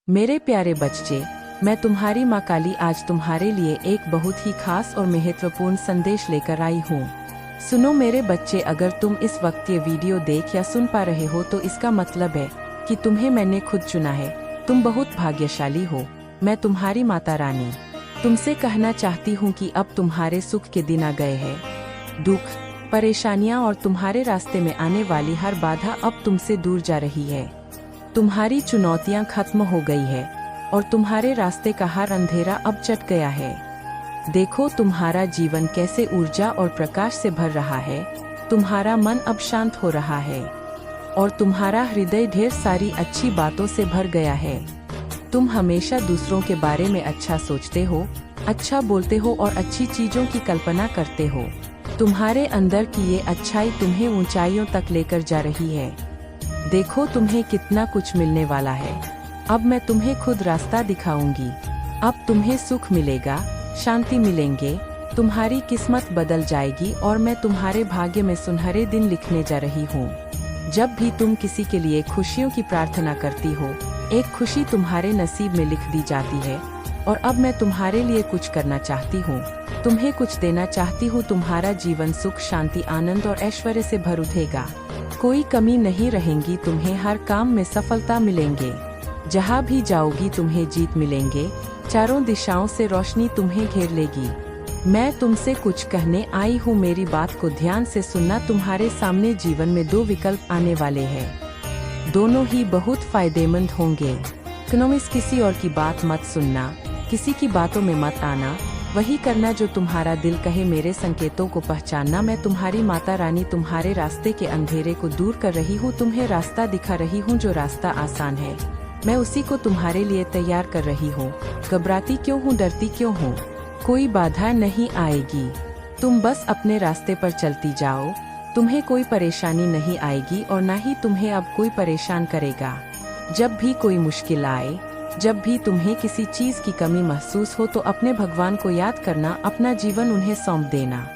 मेरे प्यारे बच्चे, मैं तुम्हारी माँ काली आज तुम्हारे लिए एक बहुत ही खास और महत्वपूर्ण संदेश लेकर आई हूँ। सुनो मेरे बच्चे, अगर तुम इस वक्त ये वीडियो देख या सुन पा रहे हो तो इसका मतलब है कि तुम्हें मैंने खुद चुना है। तुम बहुत भाग्यशाली हो। मैं तुम्हारी माता रानी तुमसे कहना चाहती हूँ कि अब तुम्हारे सुख के दिन आ गए हैं। दुख, परेशानियाँ और तुम्हारे रास्ते में आने वाली हर बाधा अब तुमसे दूर जा रही है। तुम्हारी चुनौतियां खत्म हो गई है और तुम्हारे रास्ते का हर अंधेरा अब चट गया है। देखो तुम्हारा जीवन कैसे ऊर्जा और प्रकाश से भर रहा है। तुम्हारा मन अब शांत हो रहा है और तुम्हारा हृदय ढेर सारी अच्छी बातों से भर गया है। तुम हमेशा दूसरों के बारे में अच्छा सोचते हो, अच्छा बोलते हो और अच्छी चीजों की कल्पना करते हो। तुम्हारे अंदर की ये अच्छाई तुम्हें ऊंचाइयों तक लेकर जा रही है। देखो तुम्हें कितना कुछ मिलने वाला है। अब मैं तुम्हें खुद रास्ता दिखाऊंगी। अब तुम्हें सुख मिलेगा, शांति मिलेंगे, तुम्हारी किस्मत बदल जाएगी और मैं तुम्हारे भाग्य में सुनहरे दिन लिखने जा रही हूँ। जब भी तुम किसी के लिए खुशियों की प्रार्थना करती हो, एक खुशी तुम्हारे नसीब में लिख दी जाती है। और अब मैं तुम्हारे लिए कुछ करना चाहती हूँ, तुम्हें कुछ देना चाहती हूँ। तुम्हारा जीवन सुख, शांति, आनंद और ऐश्वर्य से भर उठेगा। कोई कमी नहीं रहेगी। तुम्हें हर काम में सफलता मिलेंगे। जहाँ भी जाओगी तुम्हें जीत मिलेंगे। चारों दिशाओं से रोशनी तुम्हें घेर लेगी। मैं तुमसे कुछ कहने आई हूँ, मेरी बात को ध्यान से सुनना। तुम्हारे सामने जीवन में दो विकल्प आने वाले हैं, दोनों ही बहुत फायदेमंद होंगे। किसी और की बात मत सुनना, किसी की बातों में मत आना, वही करना जो तुम्हारा दिल कहे। मेरे संकेतों को पहचानना। मैं तुम्हारी माता रानी तुम्हारे रास्ते के अंधेरे को दूर कर रही हूँ, तुम्हें रास्ता दिखा रही हूँ। जो रास्ता आसान है मैं उसी को तुम्हारे लिए तैयार कर रही हूँ। घबराती क्यों हूँ, डरती क्यों हूँ? कोई बाधा नहीं आएगी। तुम बस अपने रास्ते पर चलती जाओ। तुम्हें कोई परेशानी नहीं आएगी और न ही तुम्हें अब कोई परेशान करेगा। जब भी कोई मुश्किल आए, जब भी तुम्हें किसी चीज की कमी महसूस हो तो अपने भगवान को याद करना, अपना जीवन उन्हें सौंप देना।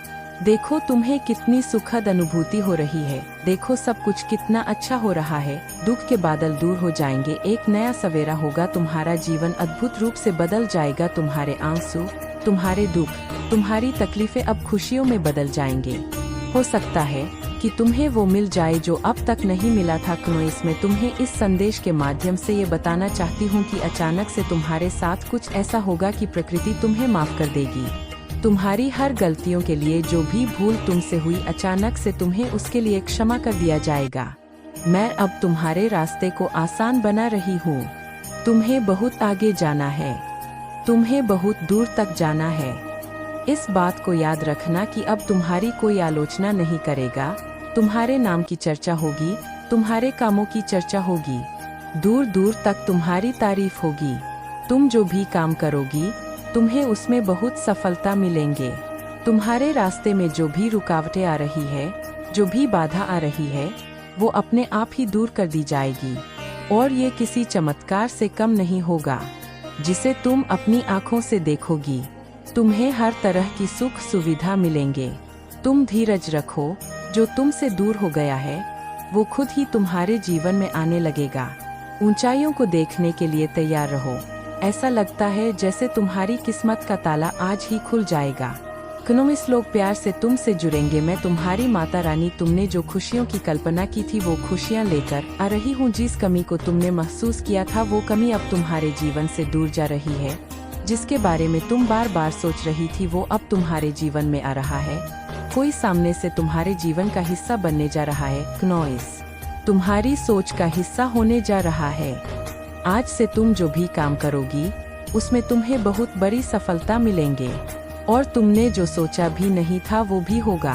देखो तुम्हें कितनी सुखद अनुभूति हो रही है। देखो सब कुछ कितना अच्छा हो रहा है। दुख के बादल दूर हो जाएंगे, एक नया सवेरा होगा। तुम्हारा जीवन अद्भुत रूप से बदल जाएगा। तुम्हारे आंसू, तुम्हारे दुख, तुम्हारी तकलीफें अब खुशियों में बदल जाएंगे। हो सकता है कि तुम्हें वो मिल जाए जो अब तक नहीं मिला था। इसमें तुम्हें इस संदेश के माध्यम से ये बताना चाहती हूँ कि अचानक से तुम्हारे साथ कुछ ऐसा होगा कि प्रकृति तुम्हें माफ कर देगी। तुम्हारी हर गलतियों के लिए, जो भी भूल तुमसे हुई, अचानक से तुम्हें उसके लिए क्षमा कर दिया जाएगा। मैं अब तुम्हारे रास्ते को आसान बना रही हूँ। तुम्हें बहुत आगे जाना है, तुम्हें बहुत दूर तक जाना है। इस बात को याद रखना कि अब तुम्हारी कोई आलोचना नहीं करेगा। तुम्हारे नाम की चर्चा होगी, तुम्हारे कामों की चर्चा होगी, दूर दूर तक तुम्हारी तारीफ होगी। तुम जो भी काम करोगी तुम्हें उसमें बहुत सफलता मिलेंगे। तुम्हारे रास्ते में जो भी रुकावटें आ रही है, जो भी बाधा आ रही है, वो अपने आप ही दूर कर दी जाएगी। और ये किसी चमत्कार से कम नहीं होगा जिसे तुम अपनी आँखों से देखोगी। तुम्हें हर तरह की सुख सुविधा मिलेंगे। तुम धीरज रखो। जो तुमसे दूर हो गया है वो खुद ही तुम्हारे जीवन में आने लगेगा। ऊंचाइयों को देखने के लिए तैयार रहो। ऐसा लगता है जैसे तुम्हारी किस्मत का ताला आज ही खुल जाएगा। लोग प्यार से तुमसे जुड़ेंगे। मैं तुम्हारी माता रानी तुमने जो खुशियों की कल्पना की थी वो खुशियाँ लेकर आ रही हूँ। जिस कमी को तुमने महसूस किया था वो कमी अब तुम्हारे जीवन से दूर जा रही है। जिसके बारे में तुम बार बार सोच रही थी वो अब तुम्हारे जीवन में आ रहा है। कोई सामने से तुम्हारे जीवन का हिस्सा बनने जा रहा है। तुम्हारी सोच का हिस्सा होने जा रहा है। आज से तुम जो भी काम करोगी उसमें तुम्हें बहुत बड़ी सफलता मिलेंगे और तुमने जो सोचा भी नहीं था वो भी होगा।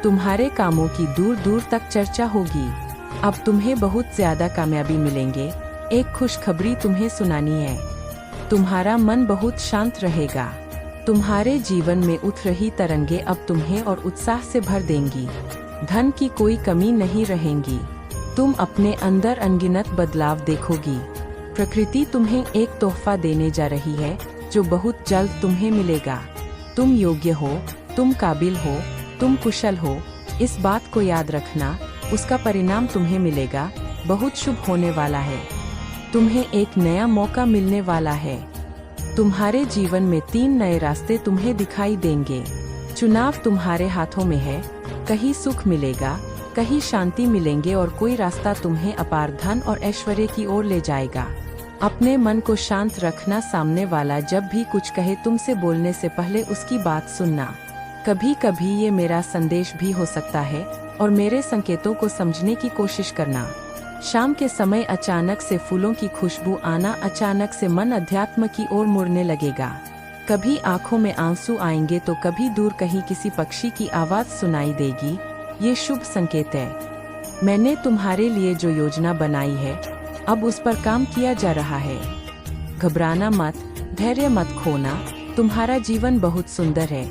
तुम्हारे कामों की दूर दूर तक चर्चा होगी। अब तुम्हें बहुत ज्यादा कामयाबी मिलेंगे। एक खुशखबरी तुम्हें सुनानी है। तुम्हारा मन बहुत शांत रहेगा। तुम्हारे जीवन में उठ रही तरंगे अब तुम्हें और उत्साह से भर देंगी। धन की कोई कमी नहीं रहेगी। तुम अपने अंदर अनगिनत बदलाव देखोगी। प्रकृति तुम्हें एक तोहफा देने जा रही है जो बहुत जल्द तुम्हें मिलेगा। तुम योग्य हो, तुम काबिल हो, तुम कुशल हो। इस बात को याद रखना, उसका परिणाम तुम्हें मिलेगा। बहुत शुभ होने वाला है। तुम्हें एक नया मौका मिलने वाला है। तुम्हारे जीवन में 3 नए रास्ते तुम्हें दिखाई देंगे। चुनाव तुम्हारे हाथों में है। कहीं सुख मिलेगा, कहीं शांति मिलेंगे और कोई रास्ता तुम्हें अपार धन और ऐश्वर्य की ओर ले जाएगा। अपने मन को शांत रखना। सामने वाला जब भी कुछ कहे तुमसे बोलने से पहले उसकी बात सुनना। कभी कभी ये मेरा संदेश भी हो सकता है और मेरे संकेतों को समझने की कोशिश करना। शाम के समय अचानक से फूलों की खुशबू आना, अचानक से मन अध्यात्म की ओर मुड़ने लगेगा। कभी आंखों में आंसू आएंगे तो कभी दूर कहीं किसी पक्षी की आवाज सुनाई देगी। ये शुभ संकेत है। मैंने तुम्हारे लिए जो योजना बनाई है अब उस पर काम किया जा रहा है। घबराना मत, धैर्य मत खोना। तुम्हारा जीवन बहुत सुंदर है।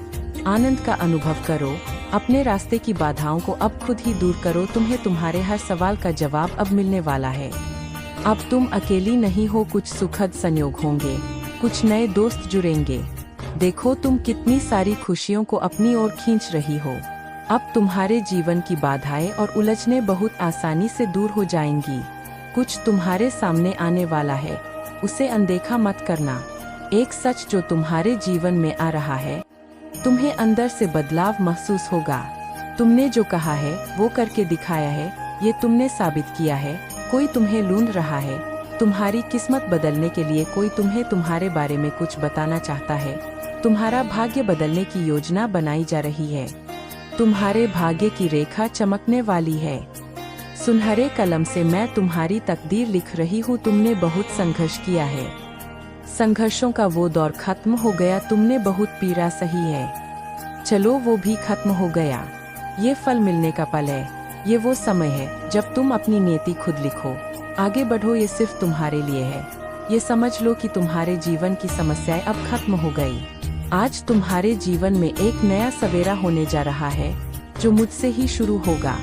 आनंद का अनुभव करो। अपने रास्ते की बाधाओं को अब खुद ही दूर करो। तुम्हें तुम्हारे हर सवाल का जवाब अब मिलने वाला है। अब तुम अकेली नहीं हो। कुछ सुखद संयोग होंगे, कुछ नए दोस्त जुड़ेंगे। देखो तुम कितनी सारी खुशियों को अपनी ओर खींच रही हो। अब तुम्हारे जीवन की बाधाएं और उलझने बहुत आसानी से दूर हो जाएंगी। कुछ तुम्हारे सामने आने वाला है, उसे अनदेखा मत करना। एक सच जो तुम्हारे जीवन में आ रहा है, तुम्हें अंदर से बदलाव महसूस होगा। तुमने जो कहा है वो करके दिखाया है। ये तुमने साबित किया है। कोई तुम्हें ढूंढ रहा है। तुम्हारी किस्मत बदलने के लिए कोई तुम्हें तुम्हारे बारे में कुछ बताना चाहता है। तुम्हारा भाग्य बदलने की योजना बनाई जा रही है। तुम्हारे भाग्य की रेखा चमकने वाली है। सुनहरे कलम से मैं तुम्हारी तकदीर लिख रही हूँ। तुमने बहुत संघर्ष किया है। संघर्षों का वो दौर खत्म हो गया। तुमने बहुत पीड़ा सही है। चलो वो भी खत्म हो गया। ये फल मिलने का पल है। ये वो समय है जब तुम अपनी नीति खुद लिखो, आगे बढ़ो। ये सिर्फ तुम्हारे लिए है। ये समझ लो कि तुम्हारे जीवन की समस्याएं अब खत्म हो गई। आज तुम्हारे जीवन में एक नया सवेरा होने जा रहा है जो मुझसे ही शुरू होगा।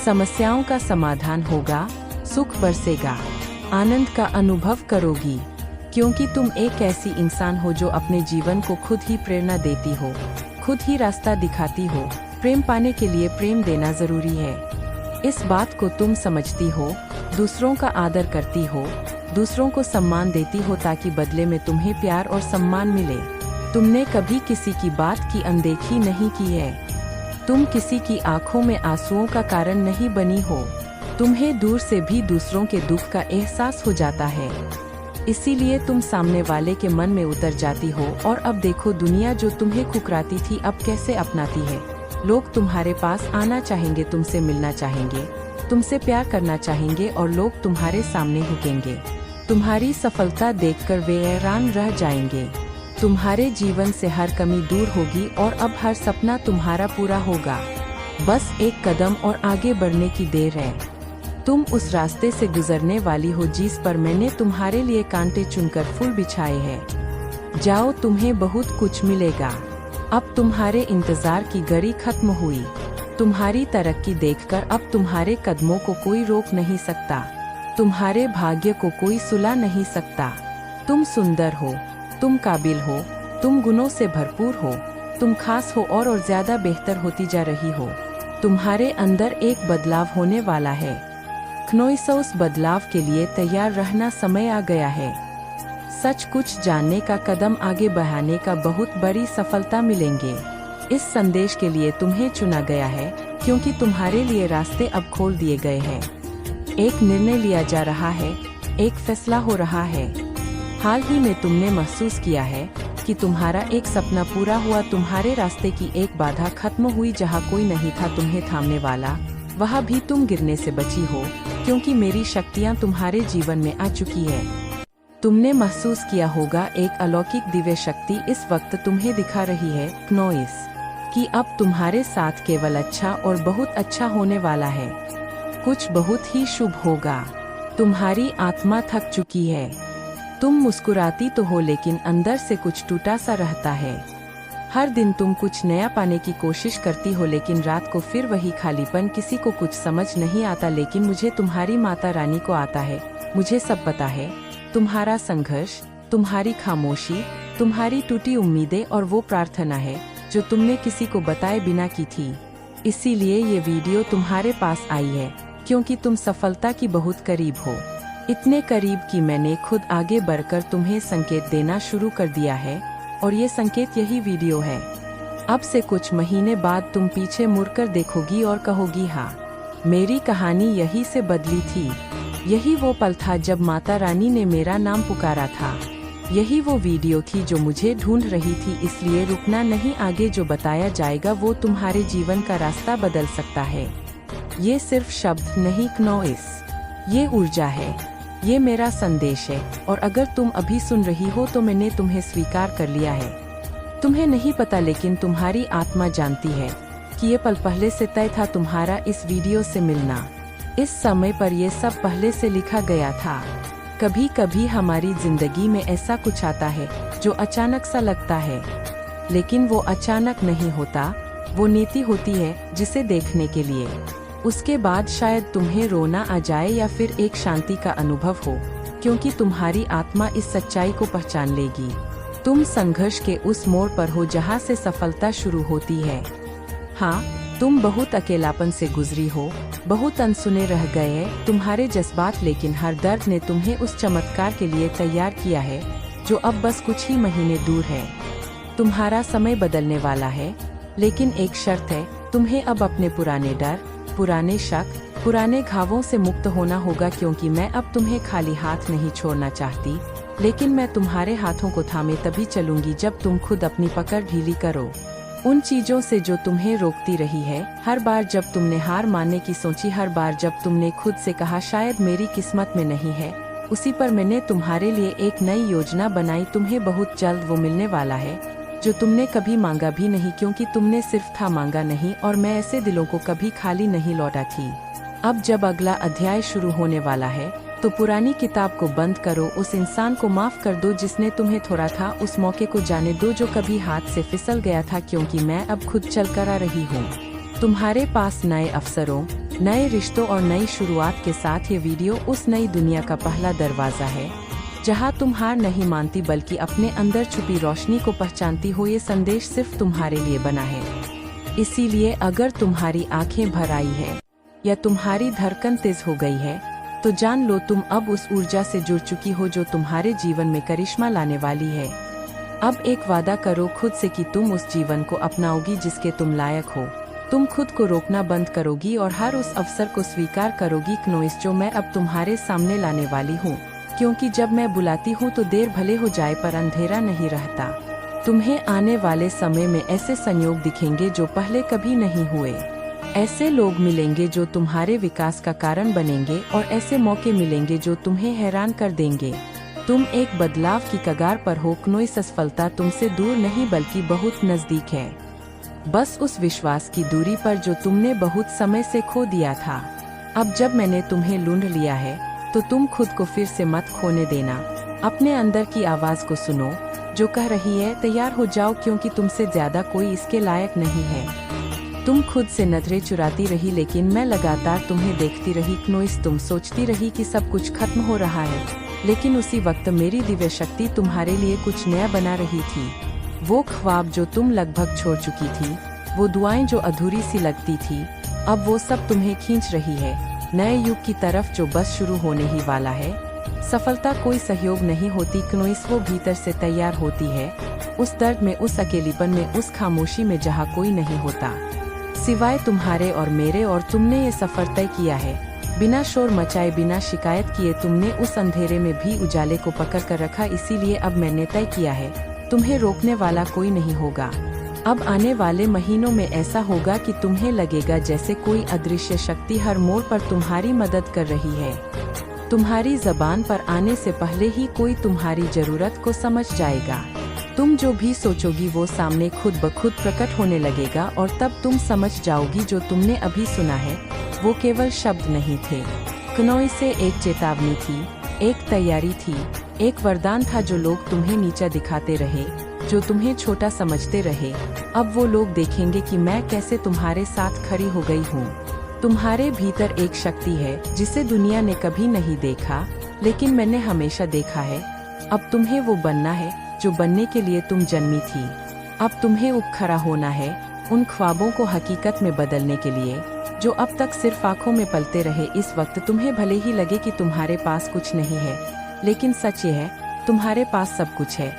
समस्याओं का समाधान होगा, सुख बरसेगा, आनंद का अनुभव करोगी। क्योंकि तुम एक ऐसी इंसान हो जो अपने जीवन को खुद ही प्रेरणा देती हो, खुद ही रास्ता दिखाती हो। प्रेम पाने के लिए प्रेम देना जरूरी है। इस बात को तुम समझती हो। दूसरों का आदर करती हो, दूसरों को सम्मान देती हो ताकि बदले में तुम्हें प्यार और सम्मान मिले। तुमने कभी किसी की बात की अनदेखी नहीं की है। तुम किसी की आंखों में आंसुओं का कारण नहीं बनी हो। तुम्हें दूर से भी दूसरों के दुख का एहसास हो जाता है। इसीलिए तुम सामने वाले के मन में उतर जाती हो। और अब देखो दुनिया जो तुम्हें ठुकराती थी अब कैसे अपनाती है। लोग तुम्हारे पास आना चाहेंगे, तुमसे मिलना चाहेंगे, तुमसे प्यार करना चाहेंगे और लोग तुम्हारे सामने झुकेंगे। तुम्हारी सफलता देखकर वे हैरान रह जाएंगे। तुम्हारे जीवन से हर कमी दूर होगी और अब हर सपना तुम्हारा पूरा होगा। बस एक कदम और आगे बढ़ने की देर है। तुम उस रास्ते से गुजरने वाली हो जिस पर मैंने तुम्हारे लिए कांटे चुनकर फूल बिछाए हैं। जाओ, तुम्हें बहुत कुछ मिलेगा। अब तुम्हारे इंतजार की घड़ी खत्म हुई। तुम्हारी तरक्की देखकर अब तुम्हारे कदमों को कोई रोक नहीं सकता। तुम्हारे भाग्य को कोई सुला नहीं सकता। तुम सुंदर हो, तुम काबिल हो, तुम गुणों से भरपूर हो, तुम खास हो और ज्यादा बेहतर होती जा रही हो। तुम्हारे अंदर एक बदलाव होने वाला है। उस बदलाव के लिए तैयार रहना समय आ गया है। सच कुछ जानने का कदम आगे बढ़ाने का बहुत बड़ी सफलता मिलेंगे। इस संदेश के लिए तुम्हें चुना गया है क्योंकि तुम्हारे लिए रास्ते अब खोल दिए गए हैं। एक निर्णय लिया जा रहा है, एक फैसला हो रहा है। हाल ही में तुमने महसूस किया है कि तुम्हारा एक सपना पूरा हुआ। तुम्हारे रास्ते की एक बाधा खत्म हुई। जहाँ कोई नहीं था तुम्हें थामने वाला, वहाँ भी तुम गिरने से बची हो क्योंकि मेरी शक्तियाँ तुम्हारे जीवन में आ चुकी है। तुमने महसूस किया होगा एक अलौकिक दिव्य शक्ति इस वक्त तुम्हें दिखा रही है कि अब तुम्हारे साथ केवल अच्छा और बहुत अच्छा होने वाला है। कुछ बहुत ही शुभ होगा। तुम्हारी आत्मा थक चुकी है। तुम मुस्कुराती तो हो लेकिन अंदर से कुछ टूटा सा रहता है। हर दिन तुम कुछ नया पाने की कोशिश करती हो लेकिन रात को फिर वही खालीपन। किसी को कुछ समझ नहीं आता लेकिन मुझे तुम्हारी माता रानी को आता है। मुझे सब पता है। तुम्हारा संघर्ष, तुम्हारी खामोशी, तुम्हारी टूटी उम्मीदें और वो प्रार्थना है जो तुमने किसी को बताए बिना की थी। इसीलिए ये वीडियो तुम्हारे पास आई है क्योंकि तुम सफलता की बहुत करीब हो। इतने करीब कि मैंने खुद आगे बढ़कर तुम्हें संकेत देना शुरू कर दिया है, और ये संकेत यही वीडियो है। अब से कुछ महीने बाद तुम पीछे मुड़कर देखोगी और कहोगी, हाँ, मेरी कहानी यही से बदली थी। यही वो पल था जब माता रानी ने मेरा नाम पुकारा था। यही वो वीडियो थी जो मुझे ढूंढ रही थी। इसलिए रुकना नहीं, आगे जो बताया जाएगा वो तुम्हारे जीवन का रास्ता बदल सकता है। ये सिर्फ शब्द नहीं क्नोइस, ये ऊर्जा है, ये मेरा संदेश है। और अगर तुम अभी सुन रही हो तो मैंने तुम्हें स्वीकार कर लिया है। तुम्हें नहीं पता, लेकिन तुम्हारी आत्मा जानती है कि ये पल पहले से तय था, तुम्हारा इस वीडियो से मिलना। इस समय पर ये सब पहले से लिखा गया था। कभी कभी हमारी जिंदगी में ऐसा कुछ आता है जो अचानक सा लगता है, लेकिन वो अचानक नहीं होता, वो नीति होती है जिसे देखने के लिए उसके बाद शायद तुम्हें रोना आ जाए या फिर एक शांति का अनुभव हो, क्योंकि तुम्हारी आत्मा इस सच्चाई को पहचान लेगी। तुम संघर्ष के उस मोड़ पर हो जहाँ से सफलता शुरू होती है। हाँ, तुम बहुत अकेलापन से गुजरी हो, बहुत अनसुने रह गए हैं तुम्हारे जज्बात, लेकिन हर दर्द ने तुम्हें उस चमत्कार के लिए तैयार किया है जो अब बस कुछ ही महीने दूर है। तुम्हारा समय बदलने वाला है, लेकिन एक शर्त है, तुम्हें अब अपने पुराने डर, पुराने शक, पुराने घावों से मुक्त होना होगा, क्योंकि मैं अब तुम्हें खाली हाथ नहीं छोड़ना चाहती, लेकिन मैं तुम्हारे हाथों को थामे तभी चलूंगी जब तुम खुद अपनी पकड़ ढीली करो। उन चीजों से जो तुम्हें रोकती रही है, हर बार जब तुमने हार मानने की सोची, हर बार जब तुमने खुद से कहा शायद मेरी किस्मत में नहीं है, उसी पर मैंने तुम्हारे लिए एक नई योजना बनाई। तुम्हें बहुत जल्द वो मिलने वाला है जो तुमने कभी मांगा भी नहीं, क्योंकि तुमने सिर्फ था मांगा नहीं, और मैं ऐसे दिलों को कभी खाली नहीं लौटा थी। अब जब अगला अध्याय शुरू होने वाला है तो पुरानी किताब को बंद करो, उस इंसान को माफ कर दो जिसने तुम्हें थोड़ा था, उस मौके को जाने दो जो कभी हाथ से फिसल गया था, क्योंकि मैं अब खुद चल कर आ रही हूँ तुम्हारे पास नए अवसरों, नए रिश्तों और नई शुरुआत के साथ। ये वीडियो उस नई दुनिया का पहला दरवाजा है जहाँ तुम हार नहीं मानती बल्कि अपने अंदर छुपी रोशनी को पहचानती हो। ये संदेश सिर्फ तुम्हारे लिए बना है, इसीलिए अगर तुम्हारी आंखें भर आई है या तुम्हारी धड़कन तेज हो गई है तो जान लो तुम अब उस ऊर्जा से जुड़ चुकी हो जो तुम्हारे जीवन में करिश्मा लाने वाली है। अब एक वादा करो खुद से कि तुम उस जीवन को अपनाओगी जिसके तुम लायक हो। तुम खुद को रोकना बंद करोगी और हर उस अवसर को स्वीकार करोगी क्नोइस जो मैं अब तुम्हारे सामने लाने वाली हूँ, क्योंकि जब मैं बुलाती हूँ तो देर भले हो जाए पर अंधेरा नहीं रहता। तुम्हें आने वाले समय में ऐसे संयोग दिखेंगे जो पहले कभी नहीं हुए। ऐसे लोग मिलेंगे जो तुम्हारे विकास का कारण बनेंगे और ऐसे मौके मिलेंगे जो तुम्हें हैरान कर देंगे। तुम एक बदलाव की कगार पर हो क्नोइस। असफलता तुमसे दूर नहीं बल्कि बहुत नजदीक है, बस उस विश्वास की दूरी पर जो तुमने बहुत समय से खो दिया था। अब जब मैंने तुम्हें ढूंढ लिया है तो तुम खुद को फिर से मत खोने देना। अपने अंदर की आवाज को सुनो जो कह रही है तैयार हो जाओ, क्योंकि तुमसे ज्यादा कोई इसके लायक नहीं है। तुम खुद से नजरें चुराती रही लेकिन मैं लगातार तुम्हें देखती रही क्नोइस। तुम सोचती रही कि सब कुछ खत्म हो रहा है, लेकिन उसी वक्त मेरी दिव्य शक्ति तुम्हारे लिए कुछ नया बना रही थी। वो ख्वाब जो तुम लगभग छोड़ चुकी थी, वो दुआएं जो अधूरी सी लगती थी, अब वो सब तुम्हें खींच रही है नए युग की तरफ जो बस शुरू होने ही वाला है। सफलता कोई सहयोग नहीं होती क्नोइस, वो भीतर से तैयार होती है, उस दर्द में, उस अकेलीपन में, उस खामोशी में जहाँ कोई नहीं होता सिवाय तुम्हारे और मेरे। और तुमने ये सफर तय किया है, बिना शोर मचाए, बिना शिकायत किए। तुमने उस अंधेरे में भी उजाले को पकड़ कर रखा, इसीलिए अब मैंने तय किया है तुम्हें रोकने वाला कोई नहीं होगा। अब आने वाले महीनों में ऐसा होगा कि तुम्हें लगेगा जैसे कोई अदृश्य शक्ति हर मोड़ पर तुम्हारी मदद कर रही है। तुम्हारी जबान पर आने से पहले ही कोई तुम्हारी जरूरत को समझ जाएगा। तुम जो भी सोचोगी वो सामने खुद ब खुद प्रकट होने लगेगा और तब तुम समझ जाओगी जो तुमने अभी सुना है वो केवल शब्द नहीं थे। क्नोइस से एक चेतावनी थी, एक तैयारी थी, एक वरदान था। जो लोग तुम्हें नीचा दिखाते रहे, जो तुम्हें छोटा समझते रहे, अब वो लोग देखेंगे कि मैं कैसे तुम्हारे साथ खड़ी हो गई हूँ। तुम्हारे भीतर एक शक्ति है जिसे दुनिया ने कभी नहीं देखा, लेकिन मैंने हमेशा देखा है। अब तुम्हें वो बनना है जो बनने के लिए तुम जन्मी थी। अब तुम्हें उठ खड़ा होना है उन ख्वाबों को हकीकत में बदलने के लिए जो अब तक सिर्फ आंखों में पलते रहे। इस वक्त तुम्हें भले ही लगे कि तुम्हारे पास कुछ नहीं है, लेकिन सच ये है, तुम्हारे पास सब कुछ है,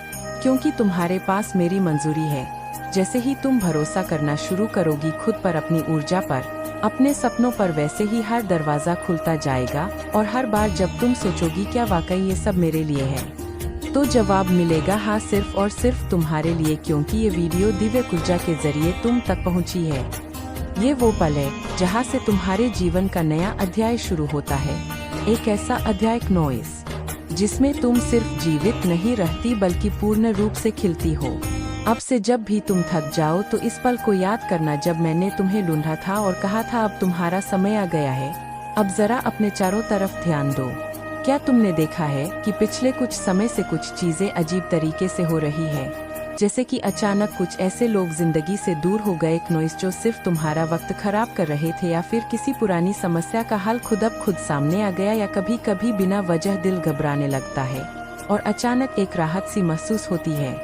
क्योंकि तुम्हारे पास मेरी मंजूरी है। जैसे ही तुम भरोसा करना शुरू करोगी खुद पर, अपनी ऊर्जा पर, अपने सपनों पर, वैसे ही हर दरवाजा खुलता जाएगा। और हर बार जब तुम सोचोगी क्या वाकई ये सब मेरे लिए है, तो जवाब मिलेगा हाँ, सिर्फ और सिर्फ तुम्हारे लिए, क्योंकि ये वीडियो दिव्य ऊर्जा के जरिए तुम तक पहुंची है। ये वो पल है जहां से तुम्हारे जीवन का नया अध्याय शुरू होता है। एक ऐसा अध्याय नॉइस जिसमें तुम सिर्फ जीवित नहीं रहती बल्कि पूर्ण रूप से खिलती हो। अब से जब भी तुम थक जाओ तो इस पल को याद करना जब मैंने तुम्हें ढूंढा था और कहा था अब तुम्हारा समय आ गया है। अब जरा अपने चारों तरफ ध्यान दो। क्या तुमने देखा है कि पिछले कुछ समय से कुछ चीजें अजीब तरीके से हो रही है? जैसे कि अचानक कुछ ऐसे लोग जिंदगी से दूर हो गए, नॉइस जो सिर्फ तुम्हारा वक्त खराब कर रहे थे, या फिर किसी पुरानी समस्या का हल खुद अब खुद सामने आ गया, या कभी कभी बिना वजह दिल घबराने लगता है और अचानक एक राहत सी महसूस होती है।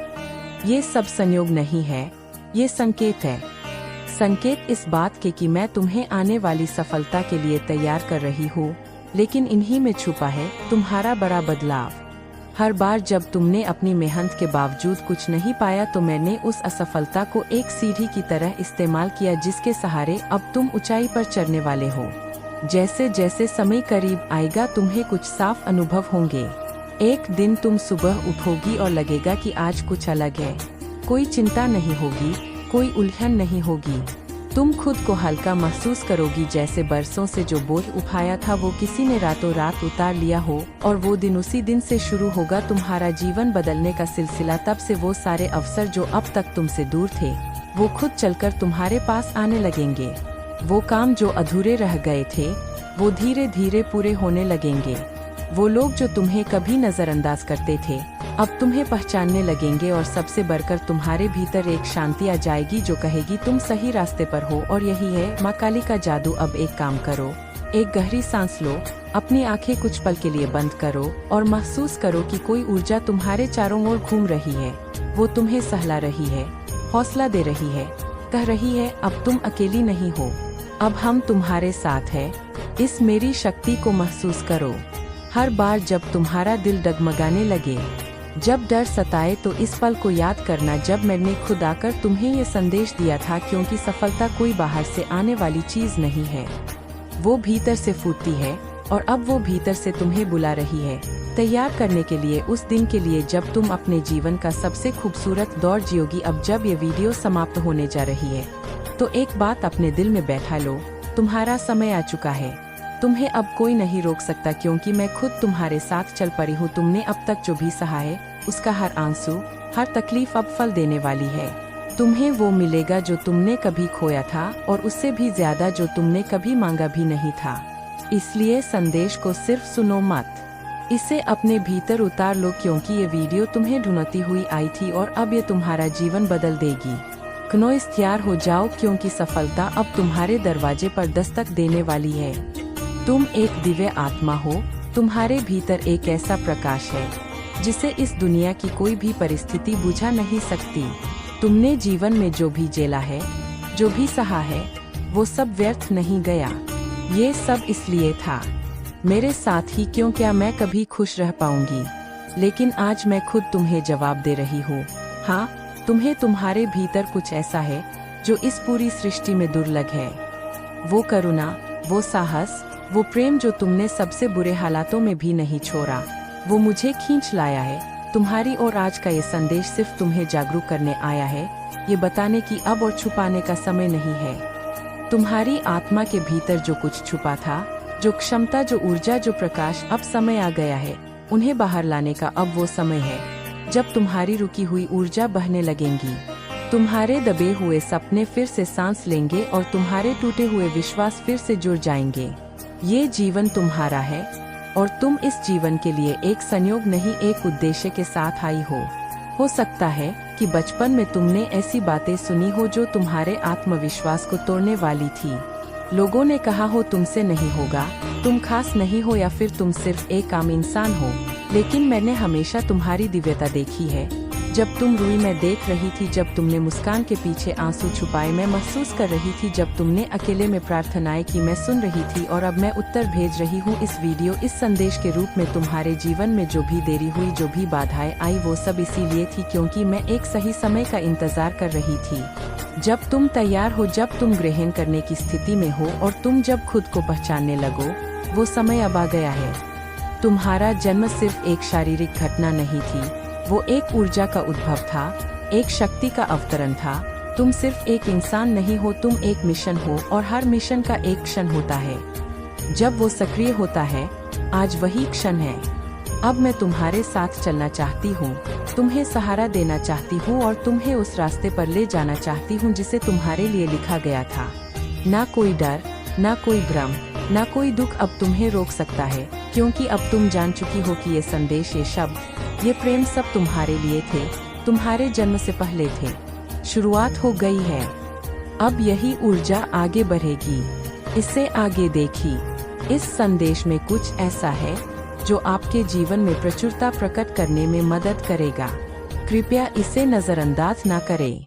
ये सब संयोग नहीं है, ये संकेत है। संकेत इस बात के कि मैं तुम्हें आने वाली सफलता के लिए तैयार कर रही हूँ, लेकिन इन्हीं में छुपा है तुम्हारा बड़ा बदलाव। हर बार जब तुमने अपनी मेहनत के बावजूद कुछ नहीं पाया तो मैंने उस असफलता को एक सीढ़ी की तरह इस्तेमाल किया, जिसके सहारे अब तुम ऊंचाई पर चढ़ने वाले हो। जैसे जैसे समय करीब आएगा तुम्हें कुछ साफ अनुभव होंगे। एक दिन तुम सुबह उठोगी और लगेगा कि आज कुछ अलग है। कोई चिंता नहीं होगी, कोई उलझन नहीं होगी। तुम खुद को हल्का महसूस करोगी, जैसे बरसों से जो बोझ उठाया था वो किसी ने रातों रात उतार लिया हो। और वो दिन उसी दिन से शुरू होगा तुम्हारा जीवन बदलने का सिलसिला। तब से वो सारे अवसर जो अब तक तुमसे दूर थे वो खुद चलकर तुम्हारे पास आने लगेंगे। वो काम जो अधूरे रह गए थे वो धीरे धीरे पूरे होने लगेंगे। वो लोग जो तुम्हें कभी नजरअंदाज करते थे अब तुम्हें पहचानने लगेंगे। और सबसे बढ़कर तुम्हारे भीतर एक शांति आ जाएगी जो कहेगी तुम सही रास्ते पर हो। और यही है माँ काली का जादू। अब एक काम करो, एक गहरी सांस लो, अपनी आंखें कुछ पल के लिए बंद करो और महसूस करो कि कोई ऊर्जा तुम्हारे चारों ओर घूम रही है। वो तुम्हें सहला रही है, हौसला दे रही है, कह रही है अब तुम अकेली नहीं हो, अब हम तुम्हारे साथ हैं। इस मेरी शक्ति को महसूस करो। हर बार जब तुम्हारा दिल डगमगाने लगे, जब डर सताए, तो इस पल को याद करना जब मैंने खुद आकर तुम्हें ये संदेश दिया था। क्योंकि सफलता कोई बाहर से आने वाली चीज नहीं है, वो भीतर से फूटती है। और अब वो भीतर से तुम्हें बुला रही है, तैयार करने के लिए उस दिन के लिए जब तुम अपने जीवन का सबसे खूबसूरत दौर जियोगी। अब जब ये वीडियो समाप्त होने जा रही है तो एक बात अपने दिल में बैठा लो, तुम्हारा समय आ चुका है। तुम्हें अब कोई नहीं रोक सकता, क्योंकि मैं खुद तुम्हारे साथ चल पड़ी हूँ। तुमने अब तक जो भी सहा है उसका हर आंसू, हर तकलीफ अब फल देने वाली है। तुम्हें वो मिलेगा जो तुमने कभी खोया था, और उससे भी ज्यादा जो तुमने कभी मांगा भी नहीं था। इसलिए संदेश को सिर्फ सुनो मत, इसे अपने भीतर उतार लो, क्योंकि ये वीडियो तुम्हें ढूंढती हुई आई थी और अब ये तुम्हारा जीवन बदल देगी। नॉइस तैयार हो जाओ, क्योंकि सफलता अब तुम्हारे दरवाजे पर दस्तक देने वाली है। तुम एक दिव्य आत्मा हो, तुम्हारे भीतर एक ऐसा प्रकाश है जिसे इस दुनिया की कोई भी परिस्थिति बुझा नहीं सकती। तुमने जीवन में जो भी झेला है, जो भी सहा है, वो सब व्यर्थ नहीं गया। ये सब इसलिए था मेरे साथ ही, क्यों क्या मैं कभी खुश रह पाऊंगी। लेकिन आज मैं खुद तुम्हें जवाब दे रही हूँ। हाँ, तुम्हें तुम्हारे भीतर कुछ ऐसा है जो इस पूरी सृष्टि में दुर्लभ है। वो करुणा, वो साहस, वो प्रेम जो तुमने सबसे बुरे हालातों में भी नहीं छोड़ा, वो मुझे खींच लाया है तुम्हारी। और आज का ये संदेश सिर्फ तुम्हें जागरूक करने आया है, ये बताने की अब और छुपाने का समय नहीं है। तुम्हारी आत्मा के भीतर जो कुछ छुपा था, जो क्षमता, जो ऊर्जा, जो प्रकाश, अब समय आ गया है उन्हें बाहर लाने का। अब वो समय है जब तुम्हारी रुकी हुई ऊर्जा बहने लगेंगी, तुम्हारे दबे हुए सपने फिर से सांस लेंगे और तुम्हारे टूटे हुए विश्वास फिर से जुड़ जाएंगे। ये जीवन तुम्हारा है और तुम इस जीवन के लिए एक संयोग नहीं, एक उद्देश्य के साथ आई हो। हो सकता है कि बचपन में तुमने ऐसी बातें सुनी हो जो तुम्हारे आत्मविश्वास को तोड़ने वाली थी। लोगों ने कहा हो तुमसे नहीं होगा, तुम खास नहीं हो, या फिर तुम सिर्फ एक आम इंसान हो। लेकिन मैंने हमेशा तुम्हारी दिव्यता देखी है, जब तुम रूई में देख रही थी, जब तुमने मुस्कान के पीछे आंसू छुपाए, मैं महसूस कर रही थी जब तुमने अकेले में प्रार्थनाएं की, मैं सुन रही थी और अब मैं उत्तर भेज रही हूँ। इस वीडियो इस संदेश के रूप में तुम्हारे जीवन में जो भी देरी हुई, जो भी बाधाएं आई, वो सब इसीलिए थी क्योंकि मैं एक सही समय का इंतजार कर रही थी। जब तुम तैयार हो, जब तुम ग्रहण करने की स्थिति में हो और तुम जब खुद को पहचानने लगो, वो समय अब आ गया है। तुम्हारा जन्म सिर्फ एक शारीरिक घटना नहीं थी, वो एक ऊर्जा का उद्भव था, एक शक्ति का अवतरण था। तुम सिर्फ एक इंसान नहीं हो, तुम एक मिशन हो और हर मिशन का एक क्षण होता है जब वो सक्रिय होता है। आज वही क्षण है। अब मैं तुम्हारे साथ चलना चाहती हूँ, तुम्हें सहारा देना चाहती हूँ और तुम्हें उस रास्ते पर ले जाना चाहती हूँ जिसे तुम्हारे लिए लिखा गया था। ना कोई डर, ना कोई भ्रम, ना कोई दुख अब तुम्हें रोक सकता है, क्योंकि अब तुम जान चुकी हो कि ये संदेश, ये शब्द, ये प्रेम सब तुम्हारे लिए थे, तुम्हारे जन्म से पहले थे। शुरुआत हो गई है। अब यही ऊर्जा आगे बढ़ेगी। इसे आगे देखी। इस संदेश में कुछ ऐसा है जो आपके जीवन में प्रचुरता प्रकट करने में मदद करेगा। कृपया इसे नजरअंदाज न करें।